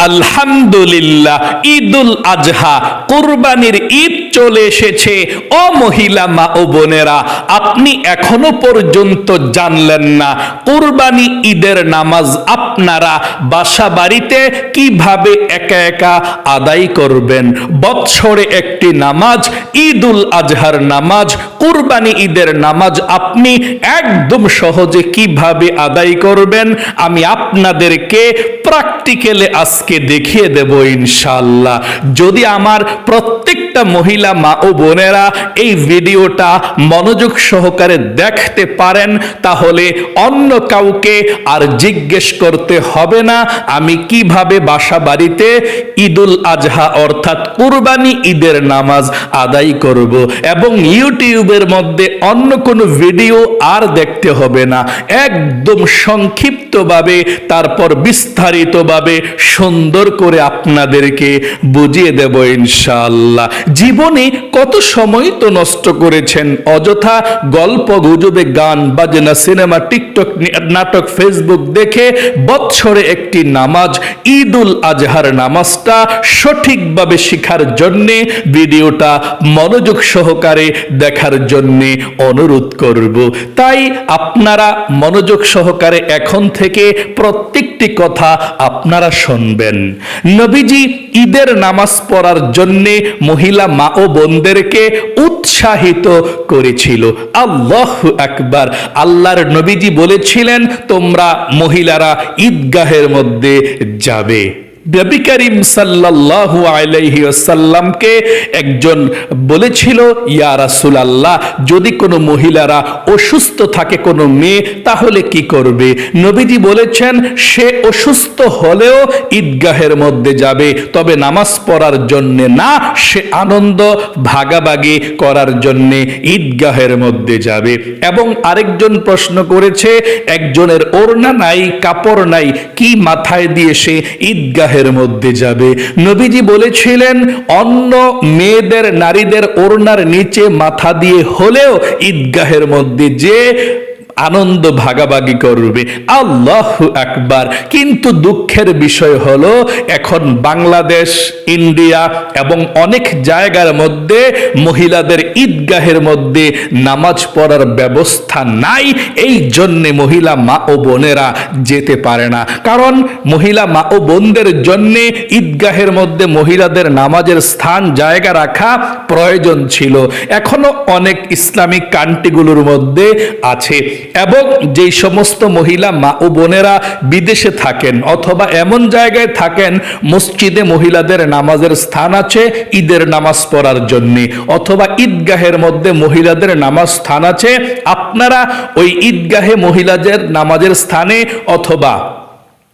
আলহামদুলিল্লাহ, ঈদুল আজহা, কুরবানির ঈদ চলে এসেছে। ও মহিলা মা ও বোনেরা, আপনি এখনো পর্যন্ত জানলেন না কুরবানি ঈদের নামাজ আপনারা বাসা বাড়িতে কিভাবে একা একা আদায় করবেন। বৎসরে একটি নামাজ, ঈদুল আজহার নামাজ, কুরবানি ঈদের নামাজ আপনি একদম সহজে কিভাবে আদায় করবেন আমি আপনাদেরকে প্র্যাকটিক্যালে আজকে দেখিয়ে দেব ইনশাআল্লাহ। যদি আমার প্রত্যেকটা মহিলা মা ও বোনেরা এই ভিডিওটা মনোযোগ সহকারে দেখতে পারেন, তাহলে অন্য কাউকে আর জিজ্ঞেস করতে হবে না আমি কিভাবে বাসা বাড়িতে ঈদুল আজহা অর্থাৎ কুরবানি ঈদের নামাজ আদায় করব, এবং ইউটিউবের মধ্যে অন্য কোনো ভিডিও আর দেখতে হবে না। একদম সংক্ষিপ্তভাবে তারপর বিস্তারিতভাবে সুন্দর করে আপনাদেরকে বুঝিয়ে দেব ইনশাআল্লাহ। জীবনে কত সময় তো নষ্ট করেছেন অযথা গল্প গুজবে, গান বাজনা, সিনেমা, টিকটক, নাটক, ফেসবুক দেখে। বৎসরে একটি নামাজ ঈদুল আজহার নামাজটা সঠিকভাবে শেখার জন্যে ভিডিওটা মনোযোগ সহকারে দেখার জন্যে অনুরোধ করব। তাই আপনারা মনোযোগ সহকারে এখন থেকে প্রত্যেকটি কথা আপনারা শুনবেন। নবীজি ঈদের নামাজ পড়ার জন্যে মহিলা মা ও বোনদেরকে উৎসাহিত করেছিল। আল্লাহু আকবার। আল্লাহর নবীজি বলেছিলেন তোমরা মহিলারা ঈদগাহের মধ্যে যাবে। নবী করিম সাল্লাল্লাহু আলাইহি ওয়াসাল্লামকে একজন বলেছিল, ইয়া রাসূলুল্লাহ, যদি কোনো মহিলারা অসুস্থ থাকে, কোনো মেয়ে, তাহলে কি করবে? নবীজি বলেছেন সে অসুস্থ হলেও ঈদগাহের মধ্যে যাবে, তবে নামাজ পড়ার জন্য না, সে আনন্দ ভাগাভাগি করার জন্য ঈদগাহের মধ্যে যাবে। এবং আরেকজন প্রশ্ন করেছে, একজনের ওড়না নাই, কাপড় নাই, কি মাথায় দিয়ে সে ঈদগাহের মধ্যে যাবে? নবীজি বলেছিলেন অন্য মেয়েদের, নারীদের ওড়নার নিচে মাথা দিয়ে হলেও ঈদগাহের মধ্যে যে আনন্দ ভাগাভাগি করবে। আল্লাহু আকবার। কিন্তু দুঃখের বিষয় হলো এখন বাংলাদেশ, ইন্ডিয়া এবং অনেক জায়গার মধ্যে মহিলাদের ঈদগাহের মধ্যে নামাজ পড়ার ব্যবস্থা নাই। এই জন্যে মহিলা মা ও বোনেরা যেতে পারে না। কারণ মহিলা মা ও বোনদের জন্যে ঈদগাহের মধ্যে মহিলাদের নামাজের স্থান জায়গা রাখা প্রয়োজন ছিল, এখনো অনেক ইসলামিক কান্ট্রিগুলোর মধ্যে আছে। এবং যেই সমস্ত মহিলা মা ও বোনেরা বিদেশে থাকেন অথবা এমন জায়গায় থাকেন মসজিদে মহিলাদের নামাজের স্থান আছে ঈদের নামাজ পড়ার জন্য, অথবা ঈদগাহের মধ্যে মহিলাদের নামাজ স্থান আছে, আপনারা ওই ঈদগাহে মহিলাদের নামাজের স্থানে অথবা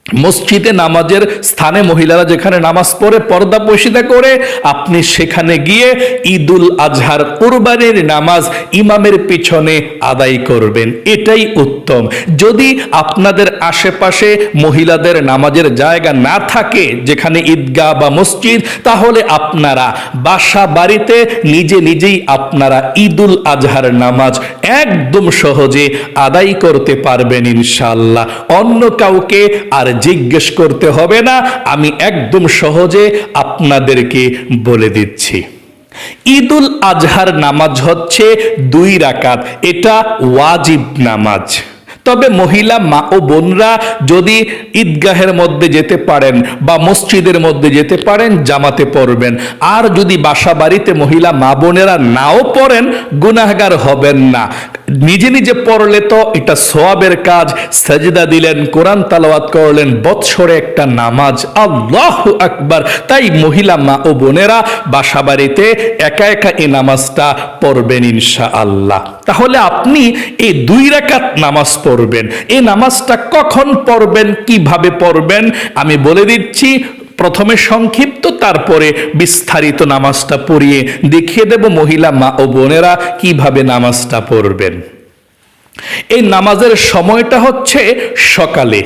মসজিদে নামাজের স্থানে মহিলারা যেখানে নামাজ পড়ে পর্দা পর্দা করে আপনি সেখানে গিয়ে ঈদুল আজহার কুরবানির নামাজ ইমামের পিছনে আদায় করবেন, এটাই উত্তম। যদি আপনাদের আশেপাশে মহিলাদের নামাজের জায়গা না থাকে যেখানে ঈদগাহ বা মসজিদ, তাহলে আপনারা বাসা বাড়িতে নিজে নিজেই আপনারা ঈদুল আজহার নামাজ একদম সহজে আদায় করতে পারবেন ইনশাআল্লাহ। অন্য কাউকে আর জিজ্ঞেস করতে হবে না, আমি একদম সহজে আপনাদেরকে বলে দিচ্ছি। ঈদুল আজহার নামাজ হচ্ছে 2 রাকাত, এটা ওয়াজিব নামাজ। তবে মহিলা মা ও বোনরা যদি ঈদগাহের মধ্যে যেতে পারেন বা মসজিদের মধ্যে যেতে পারেন জামাতে পড়বেন। আর যদি বাসা বাড়িতে মহিলা মা বোনেরা নাও পড়েন গুনাহগার হবেন না। নিজে নিজে পড়লে তো এটা সওয়াবের কাজ, সাজদা দিলেন, কোরআন তেলাওয়াত করলেন, বৎসরে একটা নামাজ। আল্লাহু আকবার। তাই মহিলা মা ও বোনেরা বাসা বাড়িতে একা একা এই নামাজটা পড়বেন ইনশাআল্লাহ। তাহলে আপনি এই 2 রাকাত নামাজ পড়বেন। এই নামাজটা কখন পড়বেন, কিভাবে পড়বেন আমি বলে দিচ্ছি। প্রথমে সংক্ষিপ্ত, তারপরে বিস্তারিত নামাজটা পড়িয়ে দেখিয়ে দেব মহিলা মা ও বোনেরা কিভাবে নামাজটা পড়বেন। এই নামাজের সময়টা হচ্ছে সকালে।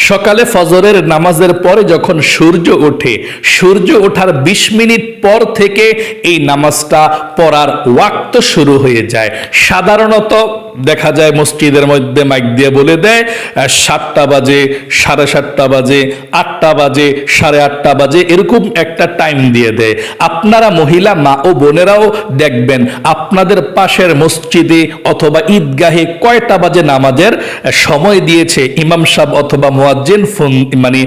সকালে ফজরের নামাজের পরে যখন সূর্য ওঠে, সূর্য ওঠার 20 মিনিট পর থেকে এই নামাজটা পড়ার ওয়াক্ত শুরু হয়ে যায়। সাধারণত দেখা যায় মসজিদের মধ্যে মাইক দিয়ে বলে দেয় 7টা বাজে, 7:30 বাজে, 8টা বাজে, 8:30 বাজে, এরকম একটা টাইম দিয়ে দেয়। আপনারা মহিলা মা ও বোনেরাও দেখবেন আপনাদের পাশের মসজিদে অথবা ঈদগাহে কয়টা বাজে নামাজের সময় দিয়েছে ইমাম সাহেব অথবা মুয়াজ্জিন ফোন মানে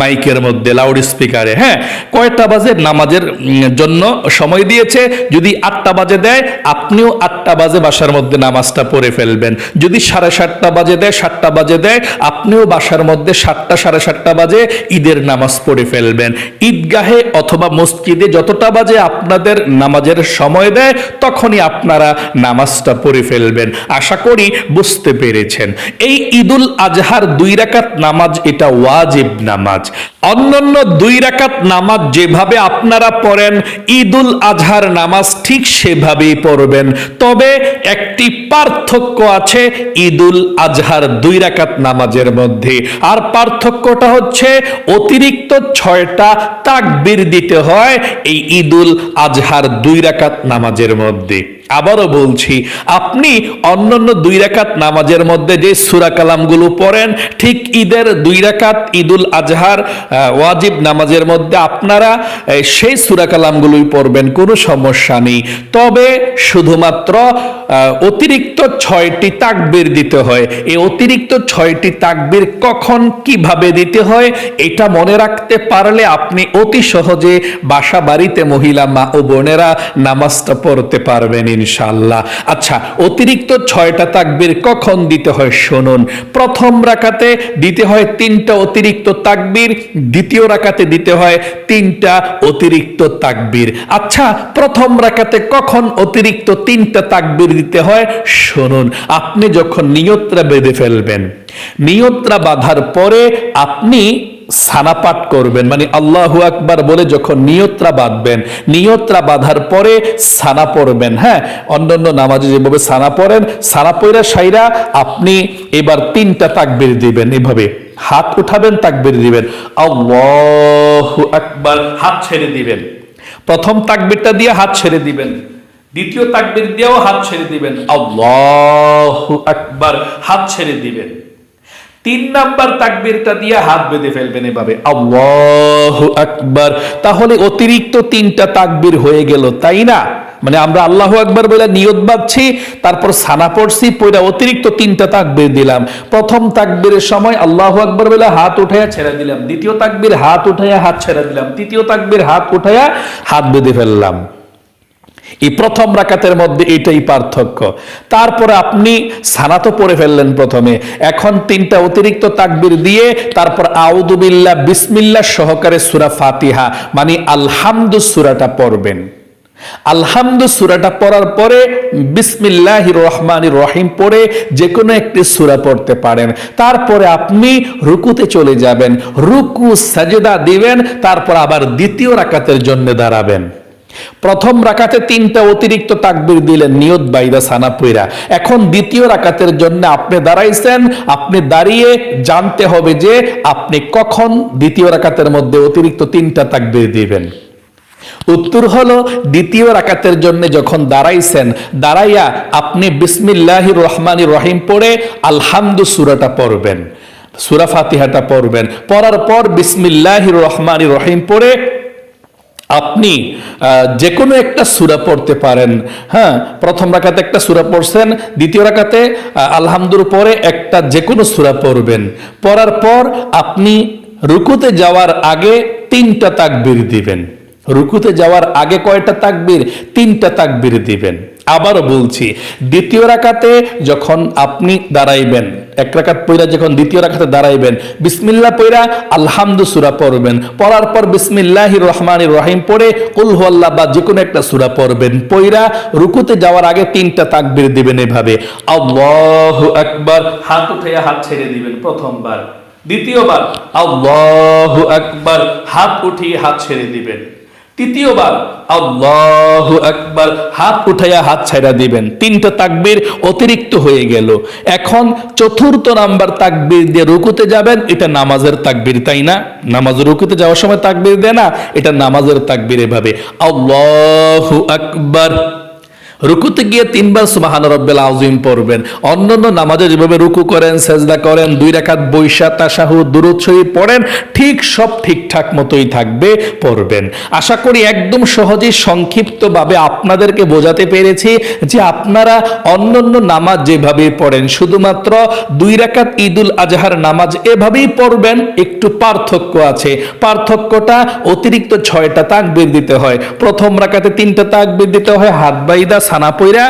মাইকের মধ্যে লাউড স্পিকারে, হ্যাঁ, কয়টা বাজে নামাজের জন্য সময় দিয়েছে। যদি 8টা বাজে দেয়, আপনিও 8টা বাজে বাসার মধ্যে নামাজটা পড়ে ফেলবেন। যদি 7:30 বাজে দেয়, 7টা বাজে দেয়, আপনিও বাসার মধ্যে 7টা 7:30 বাজে ঈদের নামাজ পড়ে ফেলবেন। ঈদগাহে অথবা মসজিদে যতটা বাজে আপনাদের নামাজের সময় দেয় তখনই আপনারা নামাজটা পড়ে ফেলবেন। আশা করি বুঝতে পেরেছেন। এই ঈদুল আজহার 2 রাকাত নামাজ এটা ওয়াজিব নামাজ। অন্যান্য 2 রাকাত নামাজ যেভাবে আপনারা পড়েন ঈদুল আজহার নামাজ ঠিক সেভাবেই পড়বেন। তবে একটি পার্থক্য আছে ঈদুল আজহার 2 রাকাত নামাজের মধ্যে, আর পার্থক্যটা হচ্ছে অতিরিক্ত 6টা তাকবীর দিতে হয় এই ঈদুল আজহার 2 রাকাত নামাজের মধ্যে। আবারও বলছি, আপনি অন্যান্য 2 রাকাত নামাজের মধ্যে যে সূরা কালামগুলো পড়েন ঠিক ঈদের 2 রাকাত ঈদুল আজহার ওয়াজিব নামাজের মধ্যে আপনারা সেই সূরা কালামগুলোই পড়বেন, কোনো সমস্যা নেই। তবে শুধুমাত্র অতিরিক্ত 6টি তাকবীর দিতে হয়। এই অতিরিক্ত 6টি তাকবীর কখন কিভাবে দিতে হয় এটা মনে রাখতে পারলে আপনি অতি সহজে বাসা বাড়িতে মহিলা মা ও বোনেরা নামাজটা পড়তে পারবেন ইনশাআল্লাহ। আচ্ছা, অতিরিক্ত 6টা তাকবীর কখন দিতে হয় শুনুন। প্রথম রাকাতে দিতে হয় 3টা অতিরিক্ত তাকবীর, দ্বিতীয় রাকাতে দিতে হয় 3টা অতিরিক্ত তাকবীর। আচ্ছা, প্রথম রাকাতে কখন অতিরিক্ত 3টা তাকবীর দিতে হয় শুনুন। আপনি যখন নিয়তটা বেঁধে ফেলবেন, নিয়তটা বাঁধার পরে আপনি সানা পাঠ করবেন, মানে আল্লাহু আকবার বলে যখন নিয়তটা বাঁধবেন, নিয়তটা বাঁধার পরে সানা পড়বেন। হ্যাঁ, অন্যান্য নামাজে যেভাবে সানা পড়েন, সানা পড়া সাইরা আপনি এবার 3টা তাকবীর দিবেন। এভাবে হাত উঠাবেন, তাকবীর দিবেন, আল্লাহু আকবার, হাত ছেড়ে দিবেন। প্রথম তাকবীরটা দিয়ে হাত ছেড়ে দিবেন, দ্বিতীয় তাকবীর দিয়েও হাত ছেড়ে দিবেন, আল্লাহু আকবার, হাত ছেড়ে দিবেন। 3 নাম্বার তাকবীরটা দিয়ে হাত বেঁধে ফেলবেন এভাবে, আল্লাহু আকবার। তাহলে অতিরিক্ত 3টা তাকবীর হয়ে গেল, তাই না? মানে আমরা আল্লাহু আকবার বলে নিয়ত বাঁধছি, তারপর সানা পড়ছি, পড়া অতিরিক্ত 3টা তাকবীর দিলাম। প্রথম তাকবীরের সময় আল্লাহু আকবার বলে হাত উঠায়া ছেড়ে দিলাম, দ্বিতীয় তাকবীর হাত উঠায়া হাত ছেড়ে দিলাম, তৃতীয় তাকবীর হাত উঠায়া হাত বেঁধে ফেললাম। এই প্রথম রাকাতের মধ্যে এটাই পার্থক্য। তারপরে আপনি সানা তো পড়ে ফেললেন প্রথমে, এখন 3টা অতিরিক্ত তাকবীর দিয়ে তারপর আউযু বিল্লাহ বিসমিল্লাহ সহকারে সূরা ফাতিহা মানে আলহামদু সূরাটা পড়বেন। আলহামদু সূরাটা পড়ার পরে বিসমিল্লাহির রহমানির রহিম পড়ে যে কোনো একটি সূরা পড়তে পারেন। তারপরে আপনি রুকুতে চলে যাবেন, রুকু সাজদা দিবেন, তারপর আবার দ্বিতীয় রাকাতের জন্য দাঁড়াবেন। প্রথম রাকাতে 3টা অতিরিক্ত তাকবীর দিলেন নিয়ত বাইদা সানা পয়রা, এখন দ্বিতীয় রাকাতের জন্য আপনি দাঁড়াইছেন, আপনি দাঁড়িয়ে জানতে হবে যে আপনি কখন দ্বিতীয় রাকাতের মধ্যে অতিরিক্ত 3টা তাকবীর দিবেন। উত্তর হলো দ্বিতীয় রাকাতের জন্য যখন দাঁড়াইছেন, দাঁড়াইয়া আপনি বিসমিল্লাহির রহমানির রহিম পড়ে আলহামদু সূরাটা পড়বেন, সূরা ফাতিহাটা পড়বেন। পড়ার পর বিসমিল্লাহির রহমানির রহিম পড়ে আপনি যে কোনো একটা সূরা পড়তে পারেন। হ্যাঁ, প্রথম রাকাতে একটা সূরা পড়ছেন, দ্বিতীয় রাকাতে আলহামদুর পরে একটা যে কোনো সূরা পড়বেন। পড়ার পর আপনি রুকুতে যাওয়ার আগে 3টা তাকবীর দিবেন। রুকুতে যাওয়ার আগে কয়টা তাকবীর? 3টা তাকবীর দিবেন। আবারও বলছি, দ্বিতীয় রাকাতে যখন আপনি দাঁড়াইবেন, এক রাকাত পয়রা যখন দ্বিতীয় রাকাতে দাঁড়াইবেন, বিসমিল্লাহ পয়রা আলহামদু সূরা পড়বেন। পড়ার পর বিসমিল্লাহির রহমানির রহিম পড়ে কুল হুয়াল্লাহ বা যে কোনো একটা সূরা পড়বেন। পয়রা রুকুতে যাওয়ার আগে 3টা তাকবীর দিবেন এভাবে, আল্লাহু আকবার, হাত উঠাইয়া হাত ছেড়ে দিবেন প্রথমবার। দ্বিতীয়বার আল্লাহু আকবার, হাত উঠিয়ে হাত ছেড়ে দিবেন। তৃতীয়বার আল্লাহু আকবার, হাত উঠাইয়া হাত ছাইড়া দিবেন। 3টা তাকবীর অতিরিক্ত হয়ে গেল। এখন চতুর্থ নাম্বার তাকবীর দিয়ে রুকুতে যাবেন। এটা নামাজের তাকবীর, তাই না? নামাজ রুকুতে যাওয়ার সময় তাকবীর দেয় না, এটা নামাজের তাকবীর। এভাবে আল্লাহু আকবার, রুকুতে গিয়ে 3 বার সুবহান রাব্বিল আযীম পড়বেন। অন্যান্য নামাজে যেভাবে রুকু করেন, সেজদা করেন, 2 রাকাত বৈশা তাশাহুদ দুরূদ শরীফ পড়েন, ঠিক সব ঠিকঠাক মতোই থাকবে, পড়বেন। আশা করি একদম সহজেই সংক্ষিপ্তভাবে আপনাদেরকে বোঝাতে পেরেছি যে আপনারা অন্যান্য নামাজ যেভাবে পড়েন, শুধুমাত্র 2 রাকাত ঈদুল আজহার নামাজ এভাবেই পড়বেন। একটু পার্থক্য আছে। পার্থক্যটা অতিরিক্ত 6টা তাকবীর দিতে হয়। প্রথম রাকাতে 3টা তাকবীর দিতে হয় হাত বাইদা সানা পইরা,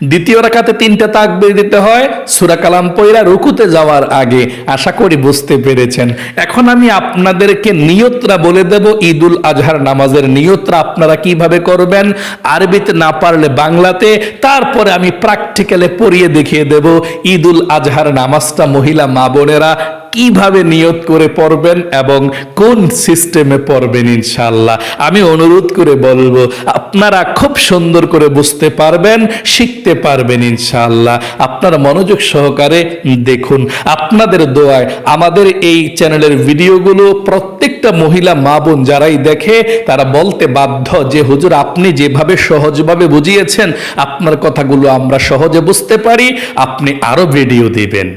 দ্বিতীয় রাকাতে 3টা তাকবীর দিতে হয় সূরা কালাম পইরা রুকুতে যাওয়ার আগে। আশা করি বুঝতে পেরেছেন। এখন আমি আপনাদেরকে নিয়তরা বলে দেব, ঈদুল আজহার নামাজের নিয়তরা আপনারা কিভাবে করবেন, আরবিতে না পারলে বাংলাতে, তারপরে আমি প্র্যাকটিক্যালে পড়িয়ে দেখিয়ে দেব ঈদুল আজহার নামাজটা মহিলা মা বোনেরা কিভাবে নিয়ত করে পড়বেন এবং কোন সিস্টেমে পড়বেন। ইনশাআল্লাহ আমি অনুরোধ করে বলবো, আপনারা খুব সুন্দর করে বুঝতে পারবেন, শিখতে পারবেন ইনশাআল্লাহ। আপনারা মনোযোগ সহকারে দেখুন। আপনাদের দোয়ায় আমাদের এই চ্যানেলের ভিডিওগুলো প্রত্যেকটা মহিলা মা বোন যারাই দেখে তারা বলতে বাধ্য যে হুজুর আপনি যেভাবে সহজভাবে বুঝিয়েছেন, আপনার কথাগুলো আমরা সহজে বুঝতে পারি, আপনি আরো ভিডিও দিবেন।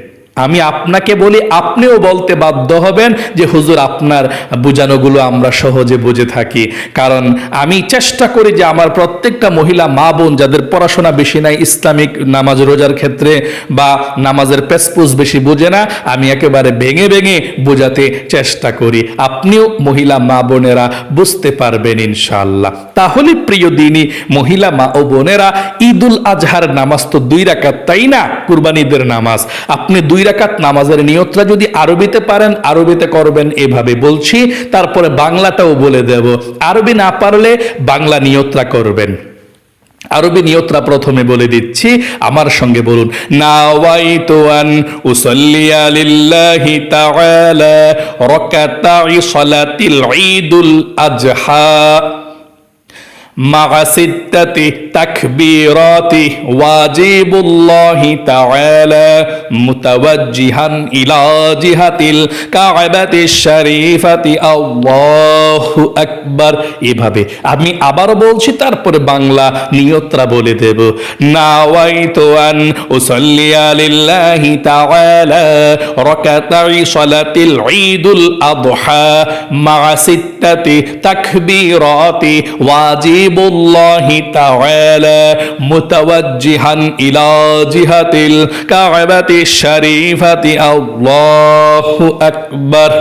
আমি আপনাকে বলি, আপনিও বলতে বাধ্য হবেন যে হুজুর আপনার বোঝানোগুলো আমরা সহজে বুঝে থাকি। কারণ আমি চেষ্টা করি যে আমার প্রত্যেকটা মহিলা মা বোন যাদের পড়াশোনা বেশি নাই, ইসলামিক নামাজ রোজার ক্ষেত্রে বা নামাজের পেসপুস বেশি বোঝে না, আমি একেবারে ভেঙে ভেঙে বোঝাতে চেষ্টা করি। আপনিও মহিলা মা বোনেরা বুঝতে পারবেন ইনশাআল্লাহ। তাহলে প্রিয় দিনী মহিলা মা ও বোনেরা, ঈদুল আজহার নামাজ তো 2 রাকাত, তাই না? কুরবানিদের নামাজ। আপনি 2 রাকাত নামাজের নিয়তটা যদি আরবিতে পারেন, আরবিতে করবেন, এভাবে বলছি। তারপরে বাংলাটাও বলে দেব। আরবি না পারলে বাংলা নিয়তটা করবেন। আরবি নিয়তরা প্রথমে বলে দিচ্ছি, আমার সঙ্গে বলুন। নাওয়াইতু আন উসাল্লিয়া লিল্লাহি তাআলা রাকাতাই সালাতিল ঈদুল আজহা মা সিত্তাতি তাকবীরাতি ওয়াজিবুল্লাহি তাআলা মুতাওয়াজ্জিহান ইলা জিহাতিল কাবাতিশ শরীফাতি আল্লাহু আকবার। এভাবে আমি আবারও বলছি, তারপরে বাংলা নিয়তরা বলে দেব। নাওয়াইতু আন উসাল্লিয়া লিল্লাহি তাআলা রাকাতাই সালাতিল ঈদুল আযহা মা সিত্তাতি তাকবীরাতি ওয়াজিবুল্লাহি তাআলা মুতাওয়াজ্জিহান ইলা জিহাতিল কাবাতিশ শরীফাতি আল্লাহু আকবার।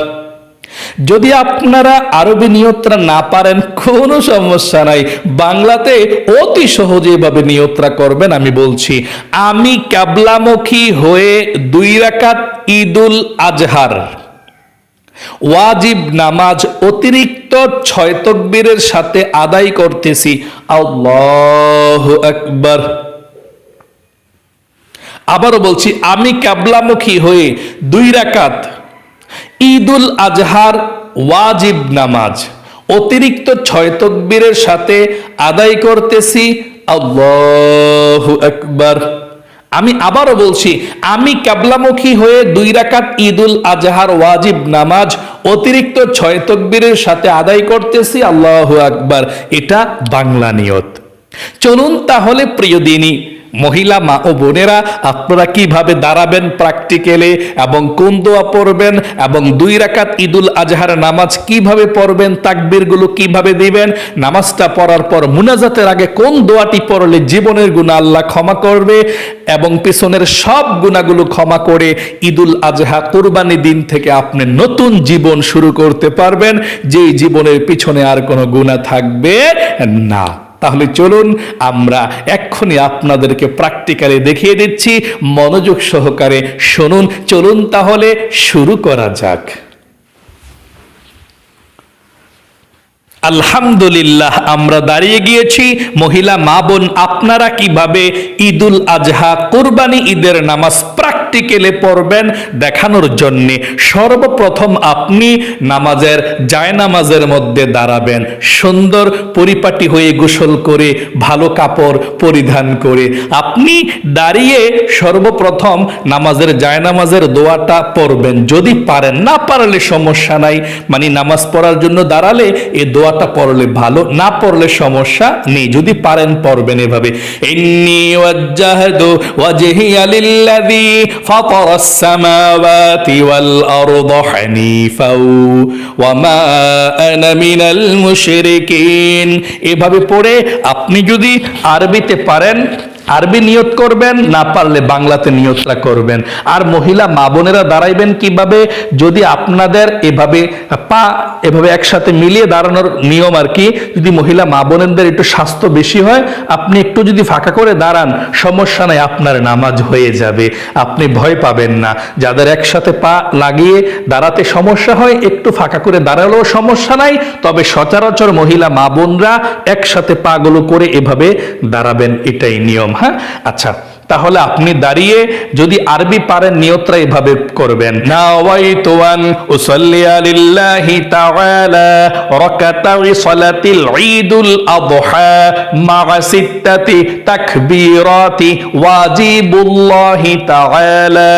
যদি আপনারা আরবি নিয়তরা না পারেন, কোনো সমস্যা নাই, বাংলাতে অতি সহজে এভাবে নিয়তরা করবেন। আমি বলছি, আমি কিবলামুখী হয়ে 2 রাকাত ঈদুল আজহার ওয়াজিব নামাজ অতিরিক্ত 6 তাকবীরের সাথে আদায় করতেছি। আল্লাহু আকবার। আবারও বলছি, আমি কিবলামুখী হয়ে 2 রাকাত ঈদুল আজহার ওয়াজিব নামাজ অতিরিক্ত 6 তাকবীরের সাথে আদায় করতেছি। আল্লাহু আকবার। আমি আবারও বলছি, আমি কিবলামুখী হয়ে 2 রাকাত ঈদুল আজহার ওয়াজিব নামাজ অতিরিক্ত 6 তাকবীরের সাথে আদায় করতেছি। আল্লাহু আকবার। এটা বাংলা নিয়ত। চলুন তাহলে প্রিয় দিনী মহিলা মা ও বোনেরা, আপনারা কিভাবে দাঁড়াবেন প্র্যাকটিক্যালে এবং কোন দোয়া পড়বেন এবং 2 রাকাত ঈদুল আজহার নামাজ কিভাবে পড়বেন, তাকবীরগুলো কিভাবে দিবেন, নামাজটা পড়ার পর মুনাজাতের আগে কোন দোয়াটি পড়লে জীবনের গুনাহ আল্লাহ ক্ষমা করবে এবং পিছনের সব গুনাহগুলো ক্ষমা করে ঈদুল আজহা কুরবানি দিন থেকে আপনি নতুন জীবন শুরু করতে পারবেন, যেই জীবনের পিছনে আর কোনো গুনাহ থাকবে না। তাহলে চলুন আমরা এক্ষুনি আপনাদেরকে প্র্যাকটিক্যালি দেখিয়ে দিচ্ছি, মনোযোগ সহকারে শুনুন। চলুন তাহলে শুরু করা যাক। আলহামদুলিল্লাহ, আমরা দাঁড়িয়ে গিয়েছি। মহিলা মা বোন, আপনারা কিভাবে ঈদুল আজহা কুরবানি ঈদের নামাজ প্র্যাকটিক্যালে পড়বেন দেখানোর জন্যে। সর্বপ্রথম আপনি নামাজের জায়নামাজের মধ্যে দাঁড়াবেন, সুন্দর পরিপাটি হয়ে গোসল করে ভালো কাপড় পরিধান করে আপনি দাঁড়িয়ে সর্বপ্রথম নামাজের জায়নামাজের দোয়াটা পড়বেন। যদি পারেন, না পারলে সমস্যা নাই, মানে নামাজ পড়ার জন্য দাঁড়ালে এই দোয়াটা পড়লে ভালো, না পড়লে সমস্যা নেই, যদি পারেন পড়বেন এভাবে। ইন্নী ওয়াজ্জাহতু ওয়াজহিয়া লিল্লাযী ফাতারাস সামাওয়াতি ওয়াল আরদা হানিফাও ওয়া মা আনা মিনাল মুশরিকিন। এভাবে পড়ে আপনি যদি আরবিতে পারেন আরবি নিয়ত করবেন, না পারলে বাংলাতে নিয়তটা করবেন। আর মহিলা মা বোনেরা দাঁড়াইবেন কিভাবে, যদি আপনাদের এভাবে পা এভাবে একসাথে মিলিয়ে দাঁড়ানোর নিয়ম আর কি, যদি মহিলা মা বোনেদের একটু স্বাস্থ্য বেশি হয়, আপনি একটু যদি ফাঁকা করে দাঁড়ান সমস্যা নাই, আপনার নামাজ হয়ে যাবে, আপনি ভয় পাবেন না। যাদের একসাথে পা লাগিয়ে দাঁড়াতে সমস্যা হয় একটু ফাঁকা করে দাঁড়ালেও সমস্যা নাই, তবে সচরাচর মহিলা মা বোনরা একসাথে পাগুলো করে এভাবে দাঁড়াবেন, এটাই নিয়ম। হ্যাঁ, আচ্ছা, তাহলে আপনি দাঁড়িয়ে যদি আরবি পারেন নিয়তটা এভাবে করবেন। নাওয়াইতু আন উসাল্লি লিল্লাহি তাআলা রাকাতাই সালাতিল ঈদুল আযহা মা সিত্তাতি তাকবীরাতি ওয়াজিবুল্লাহি তাআলা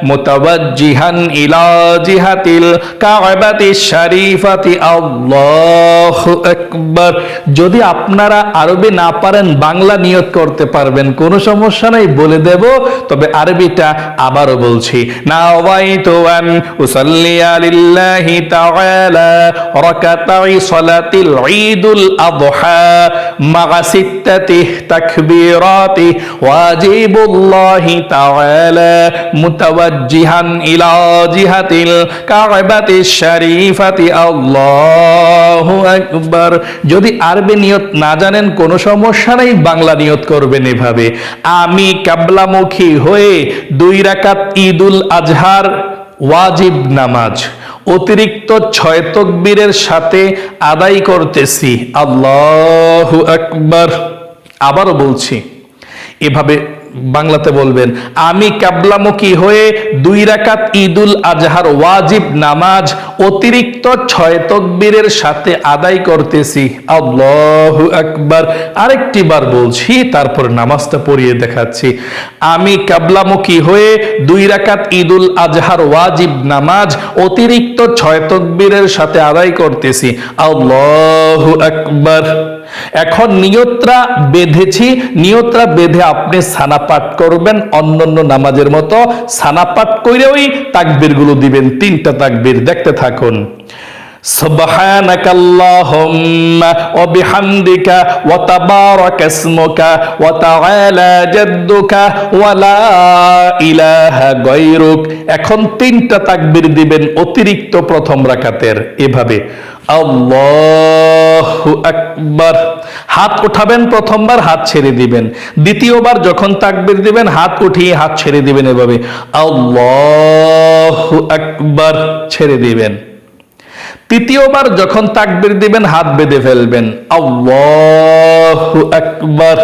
মুতাওয়াজ্জিহান ইলা জিহাতিল কাবাতিশ শরীফাতি আল্লাহু আকবার। যদি আপনারা আরবি না পারেন বাংলা নিয়ত করতে পারবেন, কোনো সমস্যা নাই, বলে দেব, তবে আরবিটা আবারও বলছি। নাওয়াইতু আন উসাল্লি লিল্লাহি তাআলা রাকাতাই সালাতিল ঈদুল আযহা মা সিত্তাতি তাকবীরাতি ওয়াজিবুল্লাহি তাআলা মুতাওয়াজ্জিহান ইলা জিহাতিল কাবাতিশ শরীফাতি আল্লাহু আকবার। যদি আরবি নিয়ত না জানেন কোনো সমস্যা নাই, বাংলা নিয়ত করবেন এভাবে। আমি কিবলামুখী হয়ে 2 রাকাত ঈদুল আজহার ওয়াজিব নামাজ অতিরিক্ত 6 তাকবীরের সাথে আদায় করতেছি। আল্লাহু আকবার। আবারও বলছি, এভাবে বাংলাতে বলবেন, আমি কিবলামুখী হয়ে 2 রাকাত ঈদুল আজহার ওয়াজিব নামাজ অতিরিক্ত 6 তাকবীরের সাথে আদায় করতেছি। আল্লাহু আকবার। আরেকটি বার বলছি, তারপর নামাজটা পড়িয়ে দেখাচ্ছি। আমি কিবলামুখী হয়ে 2 রাকাত ঈদুল আজহার ওয়াজিব নামাজ অতিরিক্ত 6 তাকবীরের সাথে আদায় করতেছি। আল্লাহু আকবার। এখন নিয়তরা বেঁধেছি, নিয়তরা বেঁধে আপনি সানা পাঠ করবেন অন্যান্য নামাজের মতো। সানা পাঠ কইরেই তাকবীরগুলো দিবেন, 3টা তাকবীর, দেখতে থাকুন। সুবহানাকাল্লাহুম্মা ওয়া বিহামদিকা ওয়া তাবারাকা ইসমুকা ওয়া তাআলা জাদ্দুকা ওয়া লা ইলাহা গায়রুক। এখন 3টা তাকবীর দিবেন অতিরিক্ত প্রথম রাকাতের, এভাবে আল্লাহু আকবার। হাত উঠাবেন প্রথমবার, হাত ছেড়ে দিবেন। দ্বিতীয়বার যখন তাকবীর দিবেন হাত উঠিয়ে হাত ছেড়ে দিবেন, এভাবে আল্লাহু আকবার, ছেড়ে দিবেন। তৃতীয়বার যখন তাকবীর দিবেন হাত বেঁধে ফেলবেন, আল্লাহু আকবার।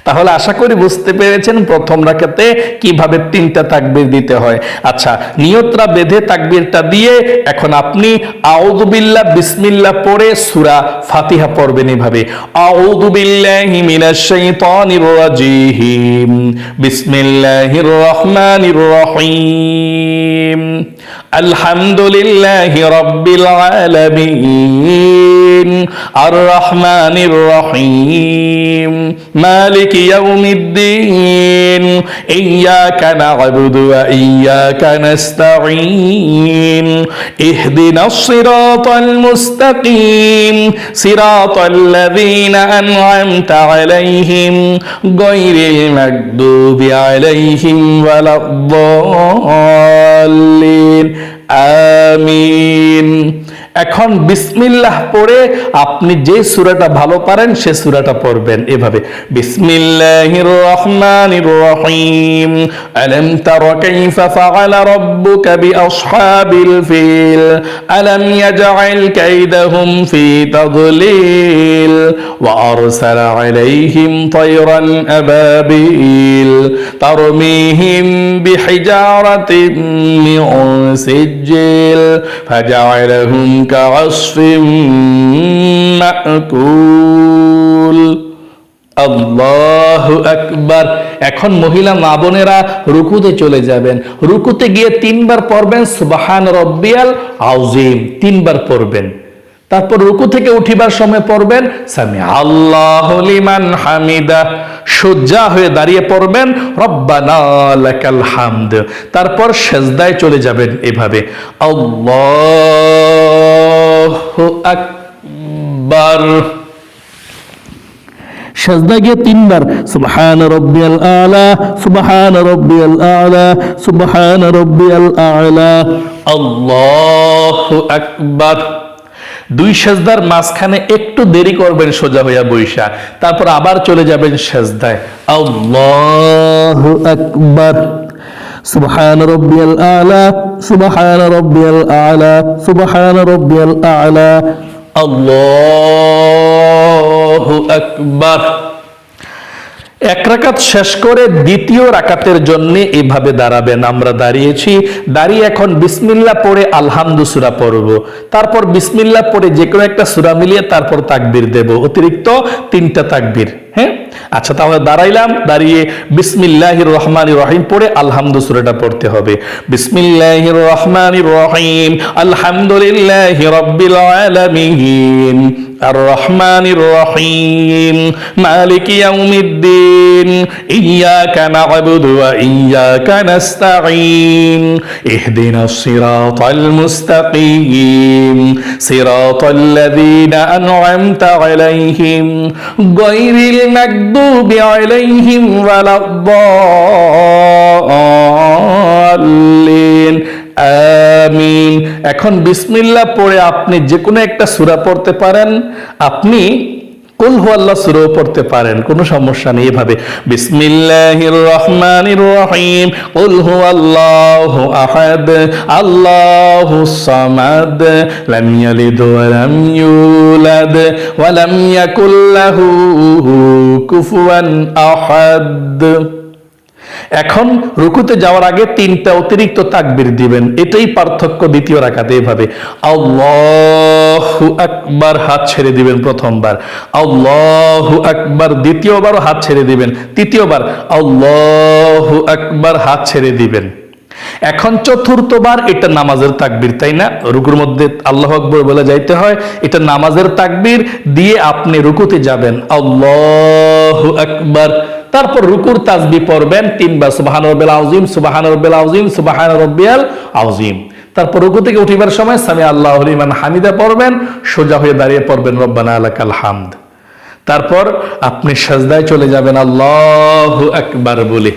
তাহলে আশা করি বুঝতে পেরেছেন প্রথম রাকাতে কিভাবে 3টা তাকবীর দিতে হয়। আচ্ছা, নিয়তরা বেঁধে তাকবীরটা দিয়ে এখন আপনি আউযু বিল্লাহ বিসমিল্লাহ পড়ে সূরা ফাতিহা পড়বেন এভাবে। আউযু বিল্লাহি মিনাশ শাইতানির রাজিম বিসমিল্লাহির রহমানির রহিম আলহামদুলিল্লাহি রাব্বিল আলামিন আর রহমানির রহিম মালিকি ইয়াউমিদ্দিন ইয়্যাকা না'বুদু ওয়া ইয়্যাকা নাস্তাঈন ইহদিনাস সিরাতাল মুস্তাকিম সিরাতাল্লাযীনা আন'আমতা আলাইহিম গায়রিল মাগদুবি আলাইহিম ওয়ালাদ-দাল্লিন আমিন। এখন বিসমিল্লাহ পড়ে আপনি যে সূরাটা ভালো পারেন সে সূরাটা পড়বেন এভাবে, বিসমিল্লাহির রহমানির রহিম, আলাম তারা কাইফা ফাআলা রাব্বুকা বিআসহাবিল ফিল, আলাম ইয়াজআল কাইদাহুম ফি তাদলিল, ওয়া আরসালা আলাইহিম তায়রান আবাবিল তারমিহিম বিহিজারাতিন মিন সিজিল ফাজআলাহুম কাআসফিম মাকুল। আল্লাহু আকবার। এখন মহিলা মা বোনেরা রুকুতে চলে যাবেন। রুকুতে গিয়ে 3 বার পড়বেন সুবহান রাব্বিয়াল আযীম, 3 বার পড়বেন। তারপর রুকু থেকে উঠিবার সময় পড়বেন সামি আল্লাহু লিমান হামিদা, সোজা হয়ে দাঁড়িয়ে পড়বেন রব্বানা লাকাল হামদ। তারপর সেজদায় চলে যাবেন এভাবে, আল্লাহু আকবার। সেজদা গিয়ে 3 বার সুবহান রাব্বিয়াল আলা, সুবহান রাব্বিয়াল আলা, সুবহান রাব্বিয়াল আলা, আল্লাহু আকবার। 2 সেজদার মাঝখানে একটু দেরি করবেন সোজা হইয়া বৈশা, তারপর আবার চলে যাবেন সেজদায়, আল্লাহু আকবার। সুবহান রাব্বিয়াল আলা, সুবহান রাব্বিয়াল আলা, সুবহান রাব্বিয়াল আলা, আল্লাহু আকবার। 1 রাকাত শেষ করে দ্বিতীয় রাকাতের জন্য এভাবে দাঁড়াবেন। আমরা দাঁড়িয়েছি, দাঁড়িয়ে এখন বিসমিল্লাহ পড়ে আলহামদু সূরা পড়ব, তারপর বিসমিল্লাহ পড়ে যে কোনো একটা সূরা মিলিয়ে তারপর তাকবীর দেব, অতিরিক্ত 3টা তাকবীর। হ্যাঁ, আচ্ছা, তাহলে দাঁড়াইলাম, দাঁড়িয়ে বিসমিল্লাহির রহমানির রহিম পড়ে আলহামদু সূরাটা পড়তে হবে। বিসমিল্লাহির রহমানির রহিম, আলহামদুলিল্লাহি রাব্বিল আলামিন, আর রহমানির রহিম, মালিকি ইয়াউমিদ্দিন, ইয়াকা না'বুদু ওয়া ইয়াকা নাস্তাঈন, ইহদিনাস সিরাতাল মুস্তাকিম, সিরাতাল্লাযীনা আন'আমতা আলাইহিম গায়রিল মাগদুবি আলাইহিম ওয়ালাদ-দাল্লিন, আমিন। এখন বিসমিল্লাহ পড়ে আপনি যে কোনো একটা সূরা পড়তে পারেন, আপনি কুল হুয়াল্লাহ সূরাও পড়তে পারেন, কোনো সমস্যা নেই। এভাবে বিসমিল্লাহির রহমানির রহিম, কুল হুয়াল্লাহু আহাদ, আল্লাহুস সামাদ, লাম ইয়ালিদ ওয়া লাম ইউলাদ ওয়া লাম ইয়াকুল লাহু কুফুয়ান আহাদ। এখন রুকুতে যাওয়ার আগে 3টা অতিরিক্ত তাকবীর দিবেন, এটাই পার্থক্য দ্বিতীয় রাকাতে। এভাবে আল্লাহু আকবার, হাত ছেড়ে দিবেন প্রথমবার, আল্লাহু আকবার দ্বিতীয়বারও হাত ছেড়ে দিবেন, তৃতীয়বার আল্লাহু আকবার হাত ছেড়ে দিবেন। এখন চতুর্থবার এটা নামাজের তাকবীর, তাই না? রুকুর মধ্যে আল্লাহু আকবার বলে যাইতে হয়, এটা নামাজের তাকবীর দিয়ে আপনি রুকুতে যাবেন, আল্লাহু আকবার। তারপর রুকুর তাসবিহ পড়বেন 3 বার, সুবহান রাব্বিয়াল আযীম, সুবহান রাব্বিয়াল আযীম, সুবহান রাব্বিয়াল আযীম। তারপর রুকু থেকে উঠিবার সময় সামি আল্লাহু লিমান হামিদা পড়বেন, সোজা হয়ে দাঁড়িয়ে পড়বেন রব্বানা লাকাল হামদ। তারপর আপনি সিজদায় চলে যাবেন আল্লাহু আকবার বলে।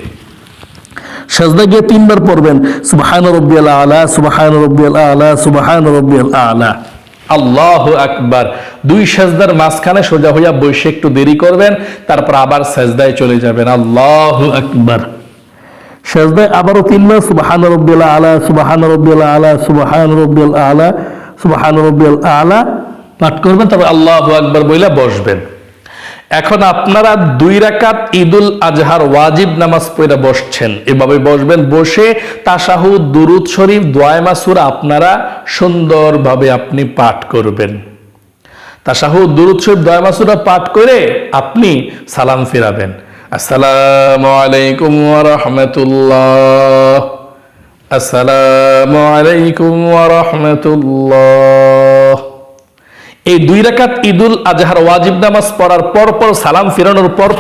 সিজদা গিয়ে 3 বার পড়বেন সুবহান রাব্বিয়াল আলা, সুবহান রাব্বিয়াল আলা, সুবহান রাব্বিয়াল আলা, আল্লাহু আকবার। 2 সিজদার মাঝখানে সোজা হইয়া বসে একটু দেরি করবেন, তারপর আবার সিজদায় চলে যাবেন আল্লাহু আকবার। সিজদায় আবারও 3 বার সুবহান রাব্বিয়াল আলা, সুবহান রাব্বিয়াল আলা, সুবহান রাব্বিয়াল আলা, সুবহান রাব্বিয়াল আলা পাঠ করবেন, তারপর আল্লাহু আকবার বইলা বসবেন। এখন আপনারা 2 রাকাত ঈদুল আজহার ওয়াজিব নামাজ পড়ে বসছেন, এভাবে বসবেন। বসে তাশাহুদ, দুরুদ শরীফ, দোয়া সূরা আপনারা সুন্দরভাবে আপনি পাঠ করবেন। তাশাহুদ, দুরুদ শরীফ, দোয়া সূরা পাঠ করে আপনি সালাম ফিরাবেন, আসসালামু আলাইকুম ওয়া রাহমাতুল্লাহ, আসসালামু আলাইকুম ওয়া রাহমাতুল্লাহ। এই 2 রাকাত ঈদুল আজহার ওয়াজিব নামাজ পড়ার পর সালাম ফিরানোর পর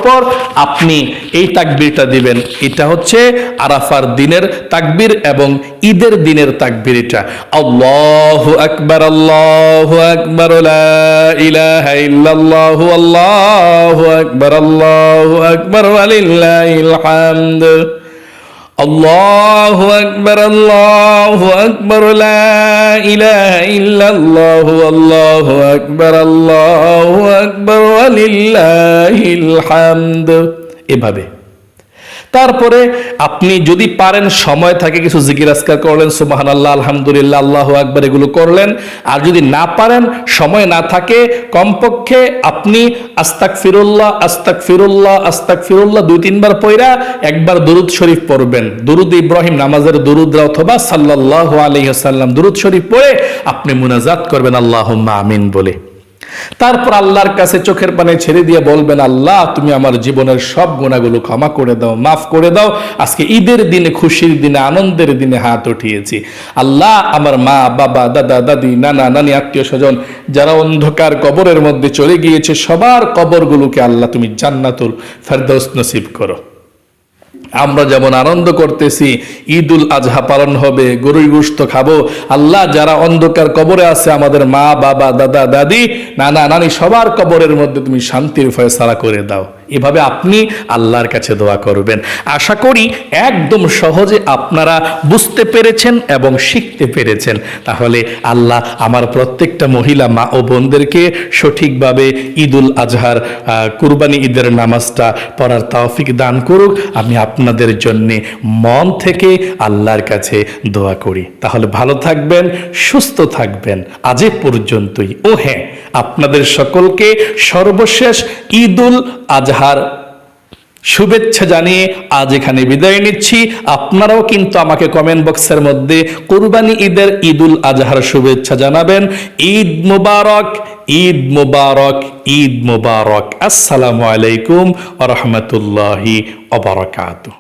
আপনি এই তাকবীরটা দিবেন। এটা হচ্ছে আরাফার দিনের তাকবীর এবং ঈদের দিনের তাকবীর। এটা আল্লাহু আকবার, আল্লাহু আকবার, লা ইলাহা ইল্লাল্লাহু, আল্লাহু আকবার, আল্লাহু আকবার, ওয়া লিল্লাহিল হামদ, আল্লাহু আকবার, লা ইলাহা ইল্লাল্লাহু, আল্লাহু আকবার ওয়া লিল্লাহিল হামদ। এভাবে তারপরে আপনি যদি পারেন, সময় থাকে, কিছু জিকির আজকার করলেন, সুবহানাল্লাহ, আলহামদুলিল্লাহ, আল্লাহু আকবার, এগুলো করলেন। আর যদি না পারেন, সময় না থাকে, কমপক্ষে আপনি আস্তাগফিরুল্লাহ আস্তাগফিরুল্লাহ আস্তাগফিরুল্লাহ 2-3 বার পড়া একবার দুরূদ শরীফ পড়বেন। দুরূদ ইব্রাহিম নামাজের দুরূদ অথবা সাল্লাল্লাহু আলাইহি ওয়াসাল্লাম দুরূদ শরীফ পড়ে আপনি মুনাজাত করবেন আল্লাহুম্মা আমিন বলে। তারপর আল্লাহর কাছে চোখের পানি ছেড়ে দিয়ে বলবেন, আল্লাহ তুমি আমার জীবনের সব গুনাহগুলো ক্ষমা করে দাও, মাফ করে দাও। আজকে ঈদের দিনে, খুশির দিনে, আনন্দের দিনে হাত উঠিয়েছি। আল্লাহ আমার মা, বাবা, দাদা, দাদি, নানা, নানি, আত্মীয় স্বজন যারা অন্ধকার কবরের মধ্যে চলে গিয়েছে, সবার কবরগুলোকে আল্লাহ তুমি জান্নাতুল ফেরদৌস নসিব করো। আমরা যেমন আনন্দ করতেছি, ঈদুল আজহা পালন হবে, গরুর গোশত খাবো, আল্লাহ যারা অন্ধকার কবরে আছে, আমাদের মা, বাবা, দাদা, দাদি, নানা, নানি, সবার কবরের মধ্যে তুমি শান্তির ফয়সালা করে দাও। এভাবে আপনি আল্লাহর কাছে দোয়া করবেন। আশা করি একদম সহজে আপনারা বুঝতে পেরেছেন এবং শিখতে পেরেছেন। তাহলে আল্লাহ আমার প্রত্যেকটা মহিলা মা ও বোনদেরকে সঠিকভাবে ঈদুল আজহার কুরবানি ঈদের নামাজটা পড়ার তৌফিক দান করুক। আমি আপনাদের জন্য মন থেকে আল্লাহর কাছে দোয়া করি। তাহলে ভালো থাকবেন, সুস্থ থাকবেন। আজ এ পর্যন্তই। ও হ্যাঁ, আপনাদের সকলকে সর্বশেষ ঈদুল আজহার শুভেচ্ছা জানিয়ে আজ এখানে বিদায় নিচ্ছি। আপনারাও কিন্তু আমাকে কমেন্ট বক্সের মধ্যে কুরবানি ঈদের, ঈদুল আজহার শুভেচ্ছা জানাবেন। ঈদ মুবারক, ঈদ মুবারক, ঈদ মুবারক। আসসালামু আলাইকুম ওয়া রাহমাতুল্লাহি ওয়া বারাকাতুহু।